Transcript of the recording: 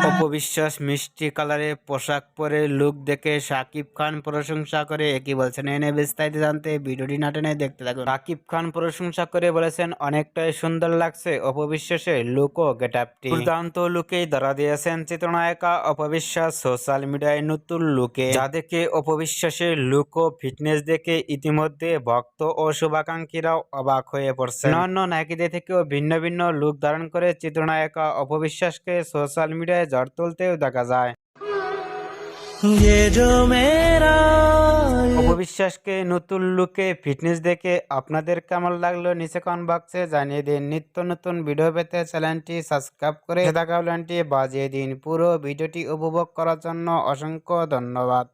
অপবিশ্বাস মিষ্টি কালারে পোশাক পরে লুক দেখে শাকিব খান প্রশংসা করে কি বলছেন এনে বিস্তারিত জানতে ভিডিওটি না টেনে দেখতে থাকুন। শাকিব খান প্রশংসা করে বলেছেন অনেকটাই সুন্দর লাগছে অপবিশ্বাসের লুক ও গেটআপটি। দুর্দান্ত লুকেই ধরা দিয়েছেন চিত্রনায়িকা অপবিশ্বাস সোশ্যাল মিডিয়ায় নতুন লুকে, যা দেখে অপবিশ্বাসের লুক ও ফিটনেস দেখে ইতিমধ্যে ভক্ত ও শুভাকাঙ্ক্ষীরাও অবাক হয়ে পড়ছে। অন্যান্য নায়িকাদের থেকেও ভিন্ন ভিন্ন লুক ধারণ করে চিত্রনায়িকা অপবিশ্বাসকে সোশ্যাল মিডিয়ায় ঝড় তুলতেও দেখা যায়। অপবিশ্বাসকে নতুন লুকে ফিটনেস দেখে আপনাদের কেমন লাগলো নিচে কমেন্ট বক্সে জানিয়ে দিন। নিত্য নতুন ভিডিও পেতে চ্যানেলটি সাবস্ক্রাইব করে থাকা বাজিয়ে দিন। পুরো ভিডিওটি উপভোগ করার জন্য অসংখ্য ধন্যবাদ।